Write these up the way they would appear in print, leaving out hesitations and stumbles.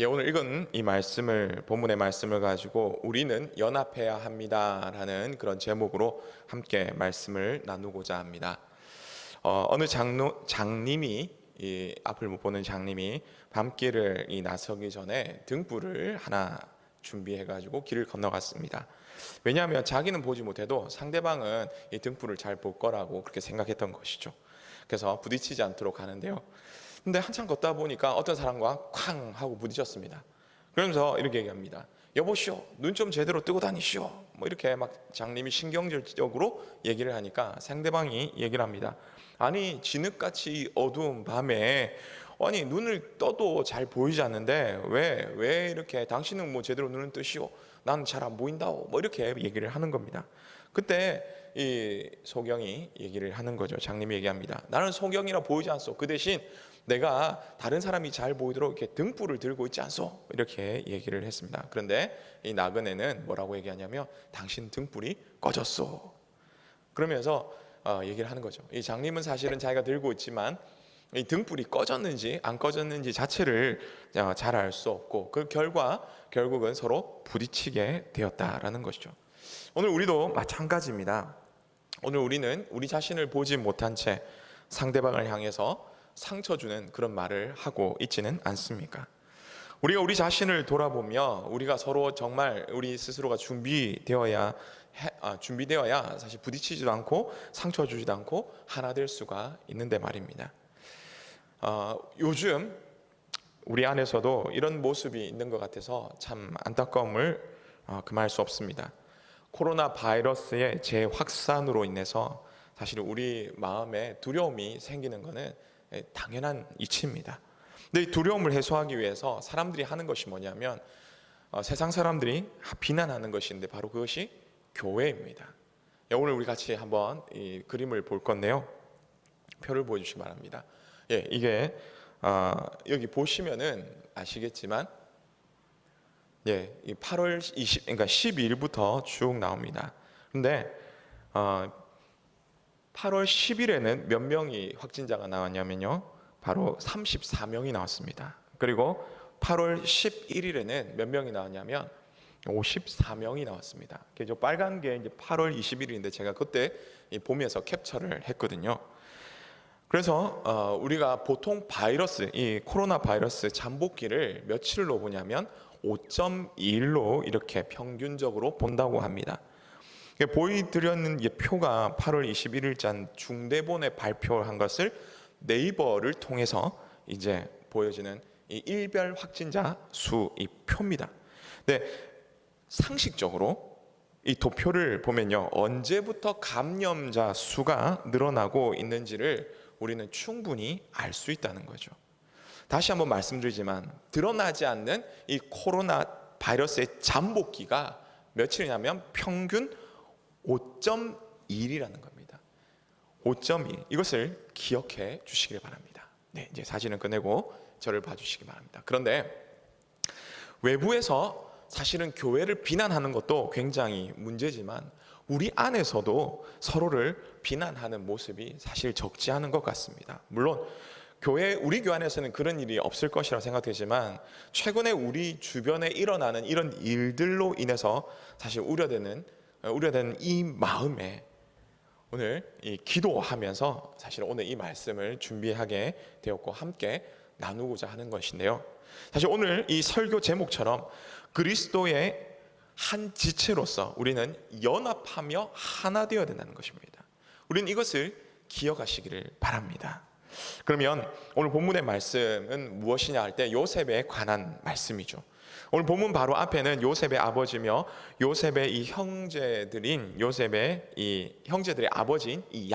예, 오늘 읽은 이 말씀을 본문의 말씀을 가지고 우리는 연합해야 합니다라는 그런 제목으로 함께 말씀을 나누고자 합니다. 어느 장님이 이 앞을 못 보는 장님이 밤길을 나서기 전에 등불을 하나 준비해 가지고 길을 건너갔습니다. 왜냐하면 자기는 보지 못해도 상대방은 이 등불을 잘 볼 거라고 그렇게 생각했던 것이죠. 그래서 부딪히지 않도록 하는데요. 근데 한참 걷다 보니까 어떤 사람과 쾅 하고 부딪혔습니다. 그러면서 이렇게 얘기합니다. 여보시오, 눈 좀 제대로 뜨고 다니시오. 뭐 이렇게 막 장님이 신경질적으로 얘기를 하니까 상대방이 얘기를 합니다. 아니, 진흙같이 어두운 밤에 아니 눈을 떠도 잘 보이지 않는데 왜 이렇게 당신은 뭐 제대로 눈을 뜨시오? 나는 잘 안 보인다오. 뭐 이렇게 얘기를 하는 겁니다. 그때 이 소경이 얘기를 하는 거죠. 장님이 얘기합니다. 나는 소경이라 보이지 않소. 그 대신 내가 다른 사람이 잘 보이도록 이렇게 등불을 들고 있지 않소. 이렇게 얘기를 했습니다. 그런데 이 나그네는 뭐라고 얘기하냐면 당신 등불이 꺼졌소. 그러면서 얘기를 하는 거죠. 이 장님은 사실은 자기가 들고 있지만 이 등불이 꺼졌는지 안 꺼졌는지 자체를 잘 알 수 없고 그 결국은 서로 부딪히게 되었다라는 것이죠. 오늘 우리도 마찬가지입니다. 오늘 우리는 우리 자신을 보지 못한 채 상대방을 향해서 상처 주는 그런 말을 하고 있지는 않습니까? 우리가 우리 자신을 돌아보며 우리가 서로 정말 우리 스스로가 준비되어야 사실 부딪히지도 않고 상처 주지도 않고 하나 될 수가 있는데 말입니다. 요즘 우리 안에서도 이런 모습이 있는 것 같아서 참 안타까움을 금할 수 없습니다. 코로나 바이러스의 재확산으로 인해서 사실 우리 마음에 두려움이 생기는 것은 당연한 이치입니다. 근데 이 두려움을 해소하기 위해서 사람들이 하는 것이 뭐냐면 세상 사람들이 비난하는 것인데 바로 그것이 교회입니다. 오늘 우리 같이 한번 이 그림을 볼 건데요. 표를 보여주시기 바랍니다. 예, 이게 여기 보시면은 아시겠지만 예, 8월 20, 그러니까 12일부터 쭉 나옵니다. 근데 8월 10일에는 몇 명이 확진자가 나왔냐면요, 바로 34명이 나왔습니다. 그리고 8월 11일에는 몇 명이 나왔냐면 54명이 나왔습니다. 저 빨간 게 이제 8월 20일인데 제가 그때 보면서 캡처를 했거든요. 그래서 우리가 보통 이 코로나 바이러스 잠복기를 며칠로 보냐면 5.2일로 이렇게 평균적으로 본다고 합니다. 보여드렸는 표가 8월 21일자 중대본에 발표한 것을 네이버를 통해서 이제 보여지는 이 일별 확진자 수 이 표입니다. 근데 상식적으로 이 도표를 보면요, 언제부터 감염자 수가 늘어나고 있는지를 우리는 충분히 알 수 있다는 거죠. 다시 한번 말씀드리지만 드러나지 않는 이 코로나 바이러스의 잠복기가 며칠이냐면 평균 5.1이라는 겁니다. 5.1. 이것을 기억해 주시길 바랍니다. 네, 이제 사진을 꺼내고 저를 봐주시기 바랍니다. 그런데 외부에서 사실은 교회를 비난하는 것도 굉장히 문제지만 우리 안에서도 서로를 비난하는 모습이 사실 적지 않은 것 같습니다. 물론 우리 교회 안에서는 그런 일이 없을 것이라 생각되지만 최근에 우리 주변에 일어나는 이런 일들로 인해서 사실 우려되는 이 마음에 오늘 이 기도하면서 사실 오늘 이 말씀을 준비하게 되었고 함께 나누고자 하는 것인데요. 사실 오늘 이 설교 제목처럼 그리스도의 한 지체로서 우리는 연합하며 하나 되어야 된다는 것입니다. 우리는 이것을 기억하시기를 바랍니다. 그러면 오늘 본문의 말씀은 무엇이냐 할 때 요셉에 관한 말씀이죠. 오늘 본문 바로 앞에는 요셉의 아버지며 요셉의 이 형제들인 요셉의 이 형제들의 아버지인 이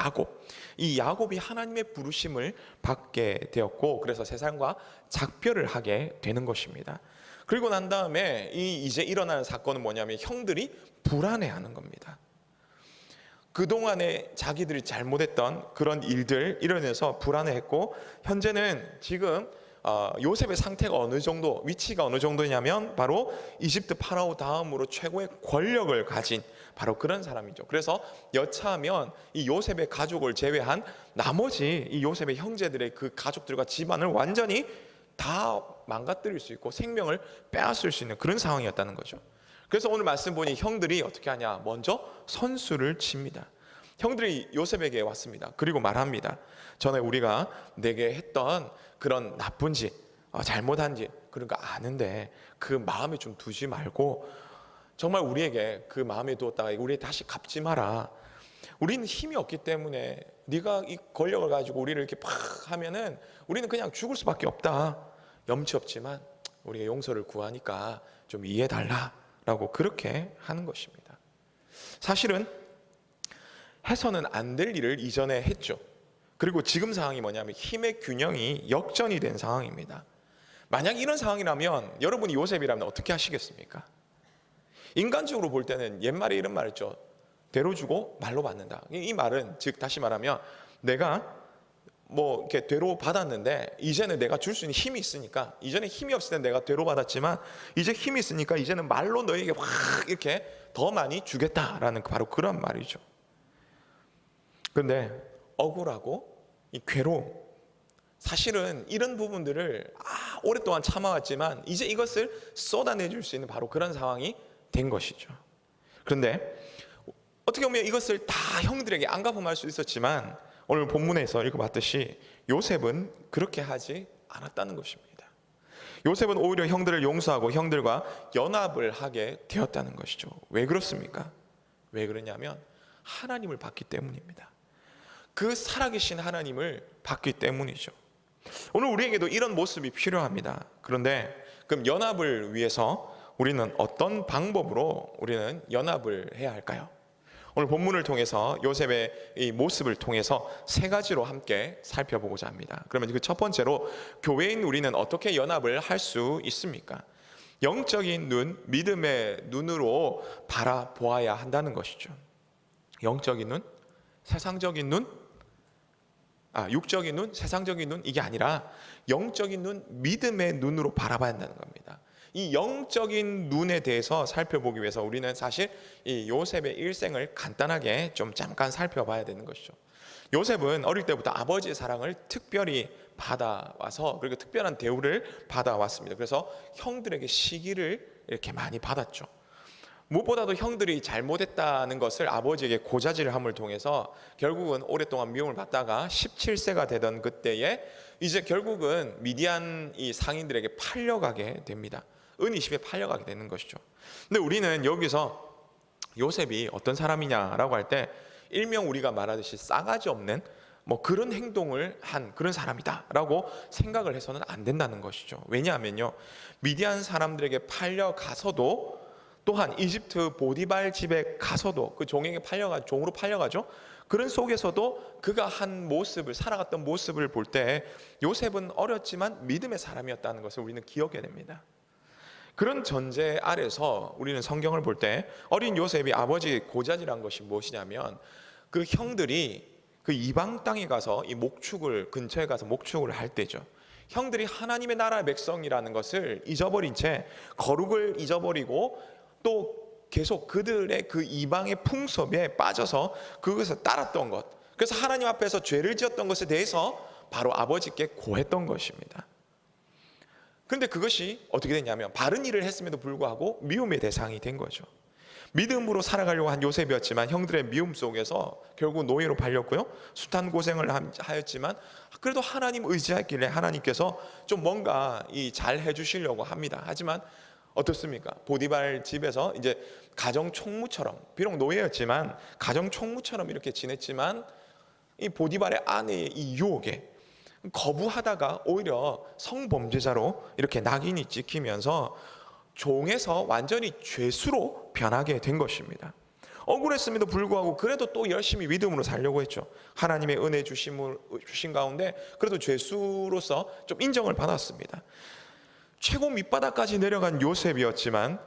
야곱이 하나님의 부르심을 받게 되었고 그래서 세상과 작별을 하게 되는 것입니다. 그리고 난 다음에 이제 일어나는 사건은 뭐냐면 형들이 불안해하는 겁니다. 그동안에 자기들이 잘못했던 그런 일들 이뤄내서 불안해했고 현재는 지금 요셉의 상태가 위치가 어느 정도냐면 바로 이집트 파라오 다음으로 최고의 권력을 가진 바로 그런 사람이죠. 그래서 여차하면 이 요셉의 가족을 제외한 나머지 이 요셉의 형제들의 그 가족들과 집안을 완전히 다 망가뜨릴 수 있고 생명을 빼앗을 수 있는 그런 상황이었다는 거죠. 그래서 오늘 말씀 보니 형들이 어떻게 하냐? 먼저 선수를 칩니다. 형들이 요셉에게 왔습니다. 그리고 말합니다. 전에 우리가 내게 했던 그런 나쁜 짓, 잘못한 짓 그런 거 아는데 그 마음에 좀 두지 말고 정말 우리에게 그 마음에 두었다가 우리 다시 갚지 마라. 우리는 힘이 없기 때문에 네가 이 권력을 가지고 우리를 이렇게 팍 하면은 우리는 그냥 죽을 수밖에 없다. 염치 없지만 우리가 용서를 구하니까 좀 이해해달라라고 그렇게 하는 것입니다. 사실은 해서는 안 될 일을 이전에 했죠. 그리고 지금 상황이 뭐냐면 힘의 균형이 역전이 된 상황입니다. 만약 이런 상황이라면 여러분이 요셉이라면 어떻게 하시겠습니까? 인간적으로 볼 때는 옛말에 이런 말 있죠. 대로 주고 말로 받는다. 이 말은 즉 다시 말하면 내가 뭐 이렇게 되로 받았는데 이제는 내가 줄 수 있는 힘이 있으니까 이전에 힘이 없을 때 내가 되로 받았지만 이제 힘이 있으니까 이제는 말로 너에게 확 이렇게 더 많이 주겠다라는 바로 그런 말이죠. 그런데 억울하고 이 괴로움 사실은 이런 부분들을 오랫동안 참아왔지만 이제 이것을 쏟아내줄 수 있는 바로 그런 상황이 된 것이죠. 그런데 어떻게 보면 이것을 다 형들에게 안갚음할 수 있었지만 오늘 본문에서 읽어봤듯이 요셉은 그렇게 하지 않았다는 것입니다. 요셉은 오히려 형들을 용서하고 형들과 연합을 하게 되었다는 것이죠. 왜 그렇습니까? 왜 그러냐면 하나님을 봤기 때문입니다. 그 살아계신 하나님을 봤기 때문이죠. 오늘 우리에게도 이런 모습이 필요합니다. 그런데 그럼 연합을 위해서 우리는 어떤 방법으로 우리는 연합을 해야 할까요? 오늘 본문을 통해서 요셉의 이 모습을 통해서 세 가지로 함께 살펴보고자 합니다. 그러면 그 첫 번째로 교회인 우리는 어떻게 연합을 할 수 있습니까? 영적인 눈, 믿음의 눈으로 바라보아야 한다는 것이죠. 영적인 눈, 세상적인 눈, 육적인 눈, 세상적인 눈 이게 아니라 영적인 눈, 믿음의 눈으로 바라봐야 한다는 겁니다. 이 영적인 눈에 대해서 살펴보기 위해서 우리는 사실 이 요셉의 일생을 간단하게 좀 잠깐 살펴봐야 되는 것이죠. 요셉은 어릴 때부터 아버지의 사랑을 특별히 받아와서 그리고 특별한 대우를 받아왔습니다. 그래서 형들에게 시기를 이렇게 많이 받았죠. 무엇보다도 형들이 잘못했다는 것을 아버지에게 고자질을 함을 통해서 결국은 오랫동안 미움을 받다가 17세가 되던 그때에 이제 결국은 미디안 이 상인들에게 팔려가게 됩니다. 은이십에 팔려가게 되는 것이죠. 근데 우리는 여기서 요셉이 어떤 사람이냐라고 할 때 일명 우리가 말하듯이 싸가지 없는 뭐 그런 행동을 한 그런 사람이다라고 생각을 해서는 안 된다는 것이죠. 왜냐하면요, 미디안 사람들에게 팔려가서도 또한 이집트 보디발 집에 가서도 그 종에게 종으로 팔려가죠. 그런 속에서도 그가 한 모습을 살아갔던 모습을 볼 때 요셉은 어렸지만 믿음의 사람이었다는 것을 우리는 기억해야 됩니다. 그런 전제 아래서 우리는 성경을 볼 때 어린 요셉이 아버지의 고자질한 것이 무엇이냐면 그 형들이 그 이방 땅에 가서 이 목축을 근처에 가서 목축을 할 때죠. 형들이 하나님의 나라의 백성이라는 것을 잊어버린 채 거룩을 잊어버리고 또 계속 그들의 그 이방의 풍습에 빠져서 그것을 따랐던 것, 그래서 하나님 앞에서 죄를 지었던 것에 대해서 바로 아버지께 고했던 것입니다. 그런데 그것이 어떻게 됐냐면 바른 일을 했음에도 불구하고 미움의 대상이 된 거죠. 믿음으로 살아가려고 한 요셉이었지만 형들의 미움 속에서 결국 노예로 팔렸고요, 숱한 고생을 하였지만 그래도 하나님 의지했길래 하나님께서 좀 뭔가 잘 해주시려고 합니다. 하지만 어떻습니까? 보디발 집에서 이제 가정 총무처럼, 비록 노예였지만 가정 총무처럼 이렇게 지냈지만 이 보디발의 아내의 이 유혹에 거부하다가 오히려 성범죄자로 이렇게 낙인이 찍히면서 종에서 완전히 죄수로 변하게 된 것입니다. 억울했음에도 불구하고 그래도 또 열심히 믿음으로 살려고 했죠. 하나님의 은혜 주신 가운데 그래도 죄수로서 좀 인정을 받았습니다. 최고 밑바닥까지 내려간 요셉이었지만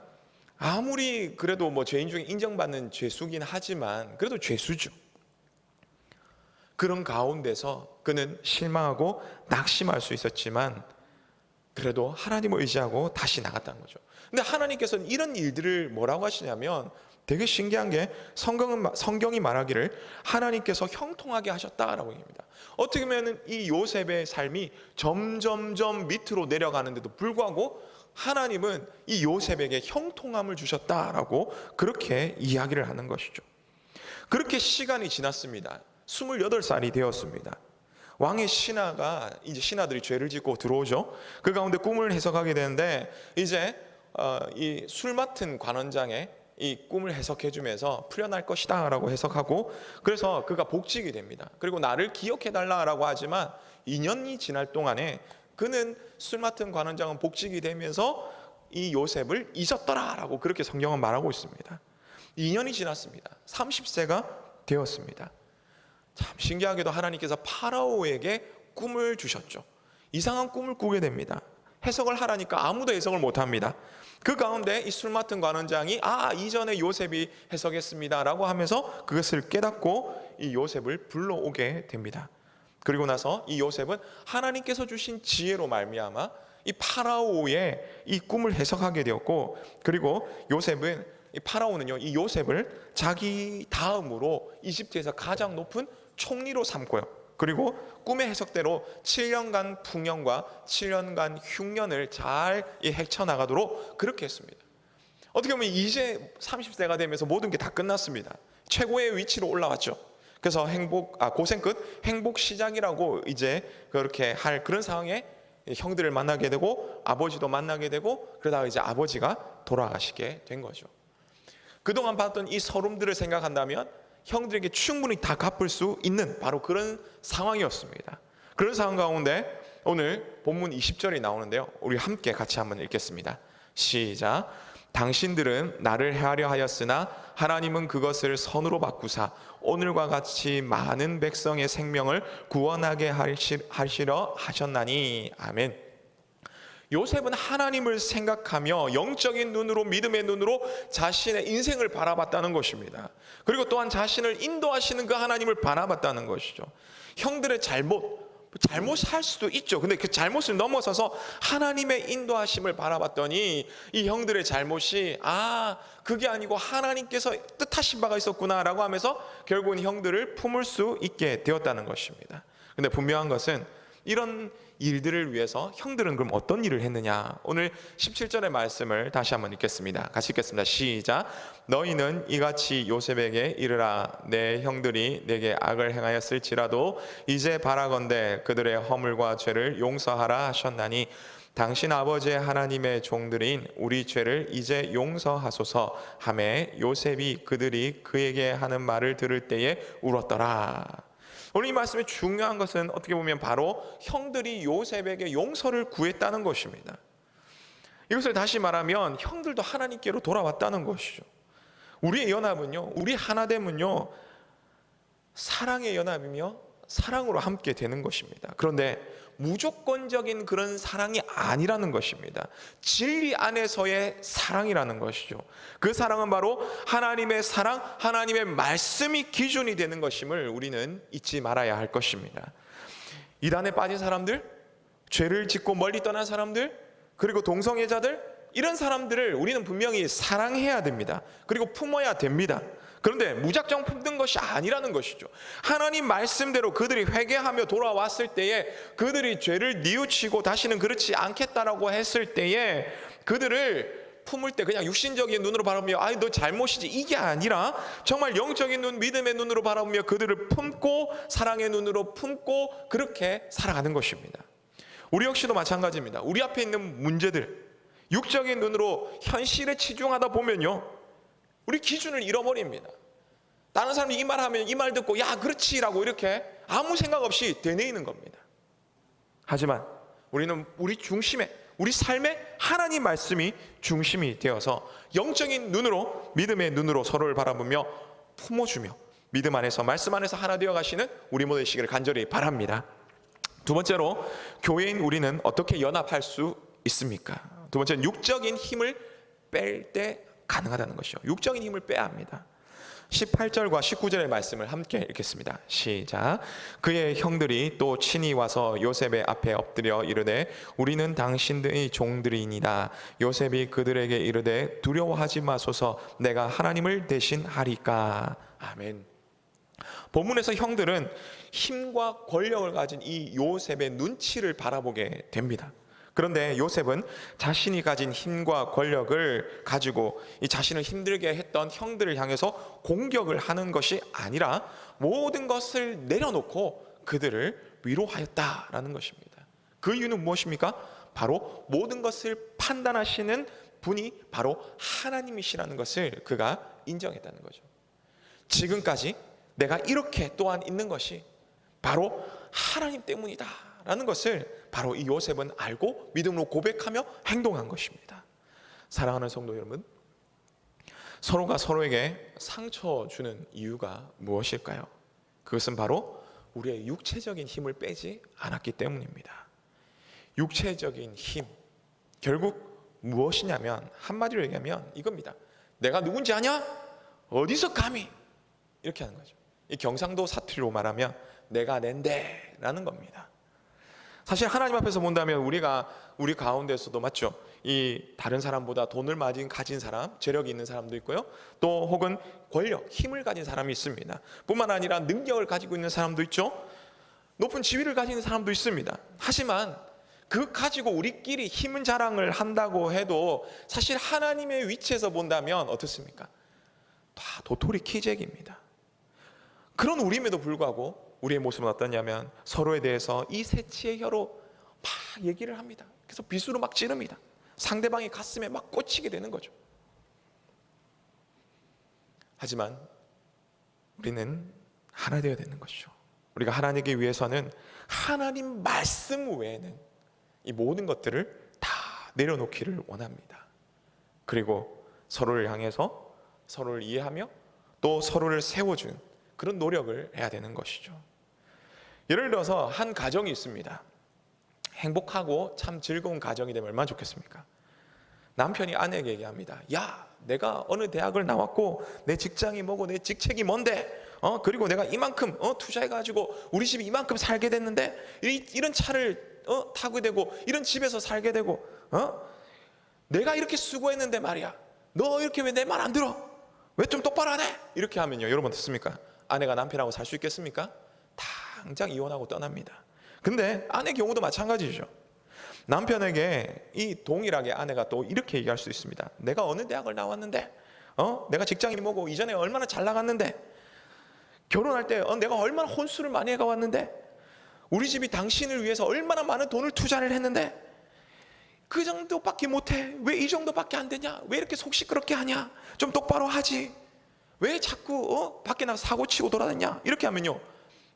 아무리 그래도 뭐 죄인 중에 인정받는 죄수긴 하지만 그래도 죄수죠. 그런 가운데서 그는 실망하고 낙심할 수 있었지만 그래도 하나님을 의지하고 다시 나갔다는 거죠. 근데 하나님께서는 이런 일들을 뭐라고 하시냐면 되게 신기한 게 성경이 말하기를 하나님께서 형통하게 하셨다라고 얘기합니다. 어떻게 보면 이 요셉의 삶이 점점점 밑으로 내려가는데도 불구하고 하나님은 이 요셉에게 형통함을 주셨다라고 그렇게 이야기를 하는 것이죠. 그렇게 시간이 지났습니다. 28살이 되었습니다. 왕의 신하가 이제 신하들이 죄를 짓고 들어오죠. 그 가운데 꿈을 해석하게 되는데 이제 이 술 맡은 관원장의 이 꿈을 해석해 주면서 풀려날 것이다 라고 해석하고, 그래서 그가 복직이 됩니다. 그리고 나를 기억해 달라고 하지만 2년이 지날 동안에 그는 술 맡은 관원장은 복직이 되면서 이 요셉을 잊었더라 라고 그렇게 성경은 말하고 있습니다. 2년이 지났습니다. 30세가 되었습니다. 참 신기하게도 하나님께서 파라오에게 꿈을 주셨죠. 이상한 꿈을 꾸게 됩니다. 해석을 하라니까 아무도 해석을 못합니다. 그 가운데 이 술 맡은 관원장이 이전에 요셉이 해석했습니다 라고 하면서 그것을 깨닫고 이 요셉을 불러오게 됩니다. 그리고 나서 이 요셉은 하나님께서 주신 지혜로 말미암아 이 파라오의 이 꿈을 해석하게 되었고, 그리고 이 파라오는요 이 요셉을 자기 다음으로 이집트에서 가장 높은 총리로 삼고요, 그리고 꿈의 해석대로 7년간 풍년과 7년간 흉년을 잘 헤쳐나가도록 그렇게 했습니다. 어떻게 보면 이제 30세가 되면서 모든 게 다 끝났습니다. 최고의 위치로 올라왔죠. 그래서 고생 끝 행복 시작이라고 이제 그렇게 할 그런 상황에 형들을 만나게 되고 아버지도 만나게 되고, 그러다가 이제 아버지가 돌아가시게 된 거죠. 그동안 봤던 이 서름들을 생각한다면 형들에게 충분히 다 갚을 수 있는 바로 그런 상황이었습니다. 그런 상황 가운데 오늘 본문 20절이 나오는데요, 우리 함께 같이 한번 읽겠습니다. 시작. 당신들은 나를 해하려 하였으나 하나님은 그것을 선으로 바꾸사 오늘과 같이 많은 백성의 생명을 구원하게 하시려 하셨나니. 아멘. 요셉은 하나님을 생각하며 영적인 눈으로, 믿음의 눈으로 자신의 인생을 바라봤다는 것입니다. 그리고 또한 자신을 인도하시는 그 하나님을 바라봤다는 것이죠. 형들의 잘못할 수도 있죠. 근데 그 잘못을 넘어서서 하나님의 인도하심을 바라봤더니 이 형들의 잘못이 그게 아니고 하나님께서 뜻하신 바가 있었구나 라고 하면서 결국은 형들을 품을 수 있게 되었다는 것입니다. 근데 분명한 것은 이런 일들을 위해서 형들은 그럼 어떤 일을 했느냐. 오늘 17절의 말씀을 다시 한번 읽겠습니다. 같이 읽겠습니다. 시작. 너희는 이같이 요셉에게 이르라. 내 형들이 내게 악을 행하였을지라도 이제 바라건대 그들의 허물과 죄를 용서하라 하셨나니 당신 아버지의 하나님의 종들인 우리 죄를 이제 용서하소서 하매 요셉이 그들이 그에게 하는 말을 들을 때에 울었더라. 오늘 이 말씀의 중요한 것은 어떻게 보면 바로 형들이 요셉에게 용서를 구했다는 것입니다. 이것을 다시 말하면 형들도 하나님께로 돌아왔다는 것이죠. 우리의 연합은요, 우리 하나됨은요, 사랑의 연합이며 사랑으로 함께 되는 것입니다. 그런데 무조건적인 그런 사랑이 아니라는 것입니다. 진리 안에서의 사랑이라는 것이죠. 그 사랑은 바로 하나님의 사랑, 하나님의 말씀이 기준이 되는 것임을 우리는 잊지 말아야 할 것입니다. 이단에 빠진 사람들, 죄를 짓고 멀리 떠난 사람들, 그리고 동성애자들, 이런 사람들을 우리는 분명히 사랑해야 됩니다. 그리고 품어야 됩니다. 그런데 무작정 품는 것이 아니라는 것이죠. 하나님 말씀대로 그들이 회개하며 돌아왔을 때에 그들이 죄를 뉘우치고 다시는 그렇지 않겠다라고 했을 때에 그들을 품을 때 그냥 육신적인 눈으로 바라보며 너 잘못이지 이게 아니라 정말 영적인 눈, 믿음의 눈으로 바라보며 그들을 품고 사랑의 눈으로 품고 그렇게 살아가는 것입니다. 우리 역시도 마찬가지입니다. 우리 앞에 있는 문제들, 육적인 눈으로 현실에 치중하다 보면요, 우리 기준을 잃어버립니다. 다른 사람이 이 말 하면 이 말 듣고 야 그렇지라고 이렇게 아무 생각 없이 되뇌이는 겁니다. 하지만 우리는 우리 중심에, 우리 삶에 하나님 말씀이 중심이 되어서 영적인 눈으로, 믿음의 눈으로 서로를 바라보며 품어주며 믿음 안에서, 말씀 안에서 하나 되어 가시는 우리 모두 되시기를 간절히 바랍니다. 두 번째로, 교회인 우리는 어떻게 연합할 수 있습니까? 두 번째는 육적인 힘을 뺄 때 가능하다는 것이죠. 육적인 힘을 빼야 합니다. 18절과 19절의 말씀을 함께 읽겠습니다. 시작. 그의 형들이 또 친히 와서 요셉의 앞에 엎드려 이르되 우리는 당신들의 종들이니이다. 요셉이 그들에게 이르되 두려워하지 마소서, 내가 하나님을 대신하리까. 아멘. 본문에서 형들은 힘과 권력을 가진 이 요셉의 눈치를 바라보게 됩니다. 그런데 요셉은 자신이 가진 힘과 권력을 가지고 이 자신을 힘들게 했던 형들을 향해서 공격을 하는 것이 아니라 모든 것을 내려놓고 그들을 위로하였다라는 것입니다. 그 이유는 무엇입니까? 바로 모든 것을 판단하시는 분이 바로 하나님이시라는 것을 그가 인정했다는 거죠. 지금까지 내가 이렇게 또한 있는 것이 바로 하나님 때문이다 라는 것을 바로 이 요셉은 알고 믿음으로 고백하며 행동한 것입니다. 사랑하는 성도 여러분, 서로가 서로에게 상처 주는 이유가 무엇일까요? 그것은 바로 우리의 육체적인 힘을 빼지 않았기 때문입니다. 육체적인 힘, 결국 무엇이냐면 한마디로 얘기하면 이겁니다. 내가 누군지 아냐? 어디서 감히? 이렇게 하는 거죠. 이 경상도 사투리로 말하면 내가 낸데 라는 겁니다. 사실 하나님 앞에서 본다면 우리 가운데서도 맞죠, 이 다른 사람보다 돈을 많이 가진 사람, 재력이 있는 사람도 있고요, 또 혹은 권력, 힘을 가진 사람이 있습니다. 뿐만 아니라 능력을 가지고 있는 사람도 있죠, 높은 지위를 가지는 사람도 있습니다. 하지만 그 가지고 우리끼리 힘 자랑을 한다고 해도 사실 하나님의 위치에서 본다면 어떻습니까? 다 도토리 키재기입니다. 그런 우리임에도 불구하고 우리의 모습은 어떠냐면 서로에 대해서 이 새치의 혀로 막 얘기를 합니다. 그래서 빗으로 막 찌릅니다. 상대방의 가슴에 막 꽂히게 되는 거죠. 하지만 우리는 하나 되어야 되는 것이죠. 우리가 하나님께 위해서는 하나님 말씀 외에는 이 모든 것들을 다 내려놓기를 원합니다. 그리고 서로를 향해서 서로를 이해하며 또 서로를 세워주는 그런 노력을 해야 되는 것이죠. 예를 들어서 한 가정이 있습니다. 행복하고 참 즐거운 가정이 되면 얼마나 좋겠습니까? 남편이 아내에게 얘기합니다. 야, 내가 어느 대학을 나왔고 내 직장이 뭐고 내 직책이 뭔데, 그리고 내가 이만큼 투자해가지고 우리 집이 이만큼 살게 됐는데 이런 차를 타게 되고 이런 집에서 살게 되고 내가 이렇게 수고했는데 말이야, 너 이렇게 왜 내 말 안 들어? 왜 좀 똑바로 안 해? 이렇게 하면요, 여러분 어떻습니까? 아내가 남편하고 살 수 있겠습니까? 당장 이혼하고 떠납니다. 근데 아내 경우도 마찬가지죠. 남편에게 이 동일하게 아내가 또 이렇게 얘기할 수 있습니다. 내가 어느 대학을 나왔는데, 내가 직장이 뭐고 이전에 얼마나 잘 나갔는데, 결혼할 때 내가 얼마나 혼수를 많이 해가왔는데, 우리 집이 당신을 위해서 얼마나 많은 돈을 투자를 했는데 그 정도밖에 못해. 왜 이 정도밖에 안 되냐? 왜 이렇게 속 시끄럽게 하냐? 좀 똑바로 하지. 왜 자꾸 밖에 나가 사고 치고 돌아다니냐? 이렇게 하면요,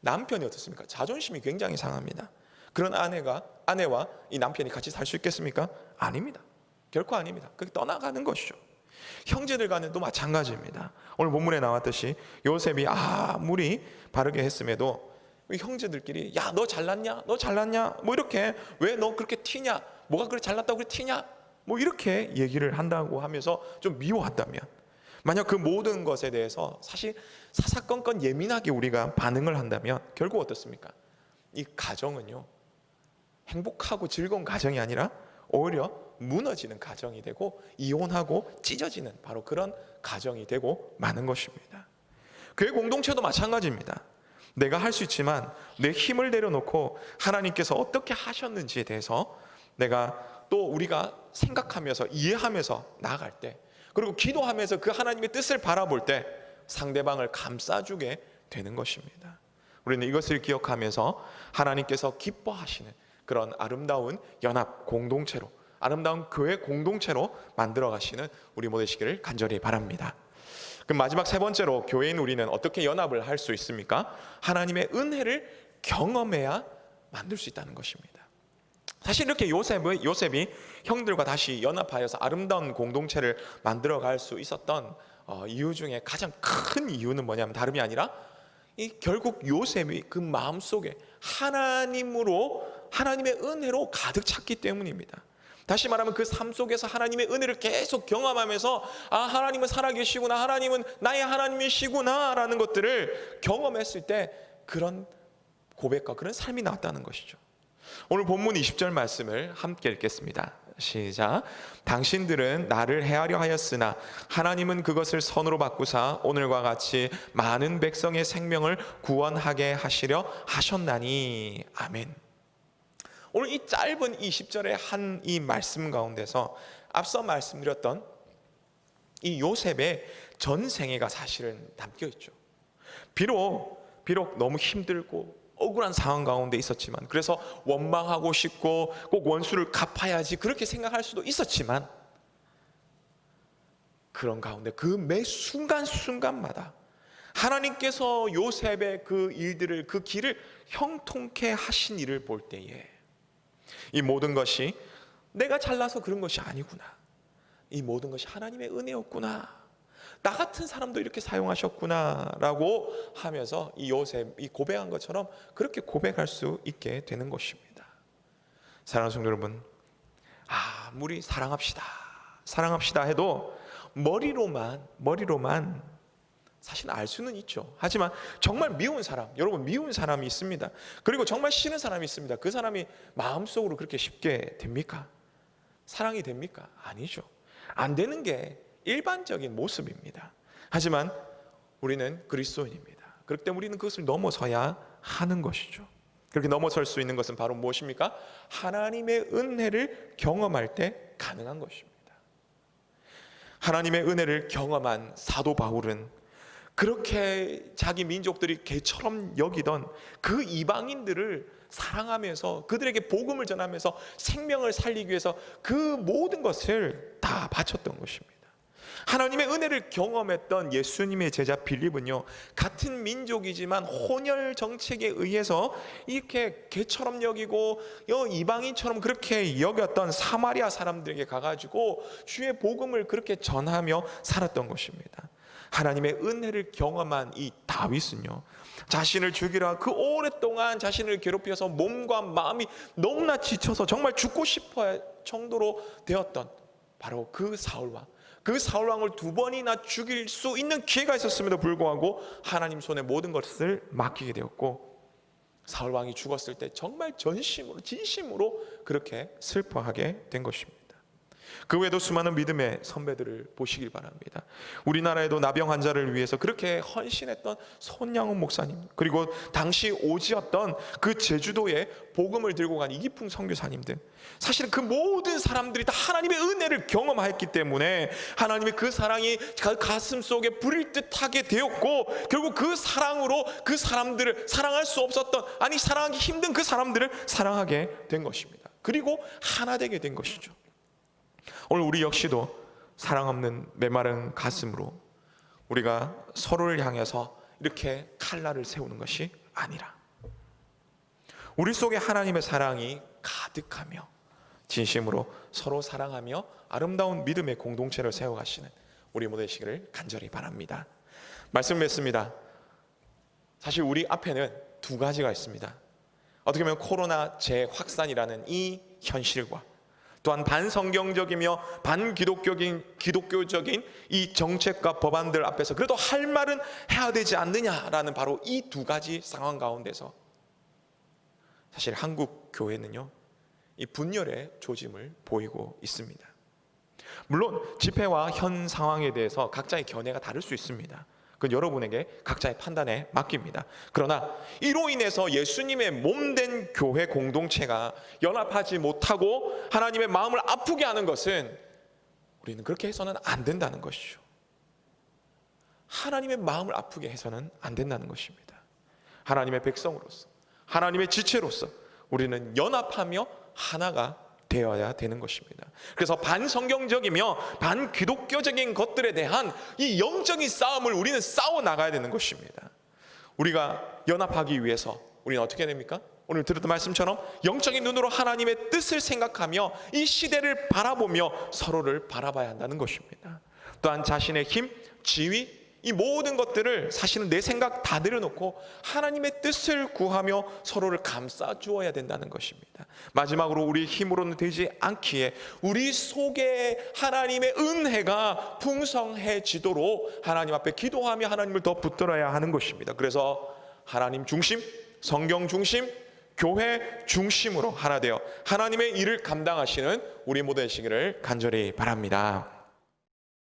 남편이 어떻습니까? 자존심이 굉장히 상합니다. 그런 아내와 이 남편이 같이 살 수 있겠습니까? 아닙니다. 결코 아닙니다. 그게 떠나가는 것이죠. 형제들 간에도 마찬가지입니다. 오늘 본문에 나왔듯이 요셉이 아무리 바르게 했음에도 형제들끼리 야, 너 잘났냐? 너 잘났냐? 뭐 이렇게, 왜 너 그렇게 튀냐? 뭐가 그렇게 잘났다고 그래 튀냐? 뭐 이렇게 얘기를 한다고 하면서 좀 미워한다면, 만약 그 모든 것에 대해서 사실 사사건건 예민하게 우리가 반응을 한다면 결국 어떻습니까? 이 가정은요, 행복하고 즐거운 가정이 아니라 오히려 무너지는 가정이 되고 이혼하고 찢어지는 바로 그런 가정이 되고 마는 것입니다. 교회 공동체도 마찬가지입니다. 내가 할 수 있지만 내 힘을 내려놓고 하나님께서 어떻게 하셨는지에 대해서 내가 또 우리가 생각하면서 이해하면서 나아갈 때, 그리고 기도하면서 그 하나님의 뜻을 바라볼 때 상대방을 감싸주게 되는 것입니다. 우리는 이것을 기억하면서 하나님께서 기뻐하시는 그런 아름다운 연합 공동체로, 아름다운 교회 공동체로 만들어 가시는 우리 모두 되시기를 간절히 바랍니다. 그럼 마지막 세 번째로, 교회인 우리는 어떻게 연합을 할 수 있습니까? 하나님의 은혜를 경험해야 만들 수 있다는 것입니다. 사실 이렇게 요셉이 형들과 다시 연합하여서 아름다운 공동체를 만들어 갈 수 있었던 이유 중에 가장 큰 이유는 뭐냐면 다름이 아니라 결국 요셉이 그 마음속에 하나님의 은혜로 가득 찼기 때문입니다. 다시 말하면 그 삶 속에서 하나님의 은혜를 계속 경험하면서 아, 하나님은 살아계시구나, 하나님은 나의 하나님이시구나 라는 것들을 경험했을 때 그런 고백과 그런 삶이 나왔다는 것이죠. 오늘 본문 20절 말씀을 함께 읽겠습니다. 시작. 당신들은 나를 해하려 하였으나 하나님은 그것을 선으로 바꾸사 오늘과 같이 많은 백성의 생명을 구원하게 하시려 하셨나니. 아멘. 오늘 이 짧은 20절의 한 이 말씀 가운데서 앞서 말씀드렸던 이 요셉의 전생애가 사실은 담겨 있죠. 비록 너무 힘들고 억울한 상황 가운데 있었지만, 그래서 원망하고 싶고 꼭 원수를 갚아야지 그렇게 생각할 수도 있었지만, 그런 가운데 그 매 순간순간마다 하나님께서 요셉의 그 일들을, 그 길을 형통케 하신 일을 볼 때에 이 모든 것이 내가 잘나서 그런 것이 아니구나, 이 모든 것이 하나님의 은혜였구나, 나 같은 사람도 이렇게 사용하셨구나 라고 하면서 이 요셉이 고백한 것처럼 그렇게 고백할 수 있게 되는 것입니다. 사랑하는 성도 여러분, 아무리 사랑합시다 해도 머리로만 사실 알 수는 있죠. 하지만 정말 미운 사람, 여러분 미운 사람이 있습니다. 그리고 정말 싫은 사람이 있습니다. 그 사람이 마음속으로 그렇게 쉽게 됩니까? 사랑이 됩니까? 아니죠. 안 되는 게 일반적인 모습입니다. 하지만 우리는 그리스도인입니다. 그렇기 때문에 우리는 그것을 넘어서야 하는 것이죠. 그렇게 넘어설 수 있는 것은 바로 무엇입니까? 하나님의 은혜를 경험할 때 가능한 것입니다. 하나님의 은혜를 경험한 사도 바울은 그렇게 자기 민족들이 개처럼 여기던 그 이방인들을 사랑하면서 그들에게 복음을 전하면서 생명을 살리기 위해서 그 모든 것을 다 바쳤던 것입니다. 하나님의 은혜를 경험했던 예수님의 제자 빌립은요, 같은 민족이지만 혼혈 정책에 의해서 이렇게 개처럼 여기고 이방인처럼 그렇게 여겼던 사마리아 사람들에게 가가지고 주의 복음을 그렇게 전하며 살았던 것입니다. 하나님의 은혜를 경험한 이 다윗은요, 자신을 죽이라 그 오랫동안 자신을 괴롭혀서 몸과 마음이 너무나 지쳐서 정말 죽고 싶어 할 정도로 되었던 바로 그 사울왕을 2번이나 죽일 수 있는 기회가 있었음에도 불구하고 하나님 손에 모든 것을 맡기게 되었고, 사울왕이 죽었을 때 정말 진심으로 그렇게 슬퍼하게 된 것입니다. 그 외에도 수많은 믿음의 선배들을 보시길 바랍니다. 우리나라에도 나병 환자를 위해서 그렇게 헌신했던 손양훈 목사님, 그리고 당시 오지였던 그 제주도에 복음을 들고 간 이기풍 선교사님들, 사실은 그 모든 사람들이 다 하나님의 은혜를 경험했기 때문에 하나님의 그 사랑이 가슴 속에 불일 듯하게 되었고, 결국 그 사랑으로 그 사람들을 사랑할 수 없었던, 아니 사랑하기 힘든 그 사람들을 사랑하게 된 것입니다. 그리고 하나 되게 된 것이죠. 오늘 우리 역시도 사랑 없는 메마른 가슴으로 우리가 서로를 향해서 이렇게 칼날을 세우는 것이 아니라 우리 속에 하나님의 사랑이 가득하며 진심으로 서로 사랑하며 아름다운 믿음의 공동체를 세워가시는 우리 모두 되시기를 간절히 바랍니다. 말씀 맺습니다. 사실 우리 앞에는 2가지가 있습니다. 어떻게 보면 코로나 재확산이라는 이 현실과 또한 반성경적이며 기독교적인 이 정책과 법안들 앞에서 그래도 할 말은 해야 되지 않느냐라는 바로 이 2가지 상황 가운데서 사실 한국 교회는요, 이 분열의 조짐을 보이고 있습니다. 물론 집회와 현 상황에 대해서 각자의 견해가 다를 수 있습니다. 그건 여러분에게 각자의 판단에 맡깁니다. 그러나 이로 인해서 예수님의 몸된 교회 공동체가 연합하지 못하고 하나님의 마음을 아프게 하는 것은 우리는 그렇게 해서는 안 된다는 것이죠. 하나님의 마음을 아프게 해서는 안 된다는 것입니다. 하나님의 백성으로서, 하나님의 지체로서 우리는 연합하며 하나가 되어야 되는 것입니다. 그래서 반성경적이며 반기독교적인 것들에 대한 이 영적인 싸움을 우리는 싸워 나가야 되는 것입니다. 우리가 연합하기 위해서 우리는 어떻게 됩니까? 오늘 들었던 말씀처럼 영적인 눈으로 하나님의 뜻을 생각하며 이 시대를 바라보며 서로를 바라봐야 한다는 것입니다. 또한 자신의 힘, 지위, 이 모든 것들을 사실은 내 생각 다 내려놓고 하나님의 뜻을 구하며 서로를 감싸 주어야 된다는 것입니다. 마지막으로 우리 힘으로는 되지 않기에 우리 속에 하나님의 은혜가 풍성해지도록 하나님 앞에 기도하며 하나님을 더 붙들어야 하는 것입니다. 그래서 하나님 중심, 성경 중심, 교회 중심으로 하나 되어 하나님의 일을 감당하시는 우리 모두 되시기를 간절히 바랍니다.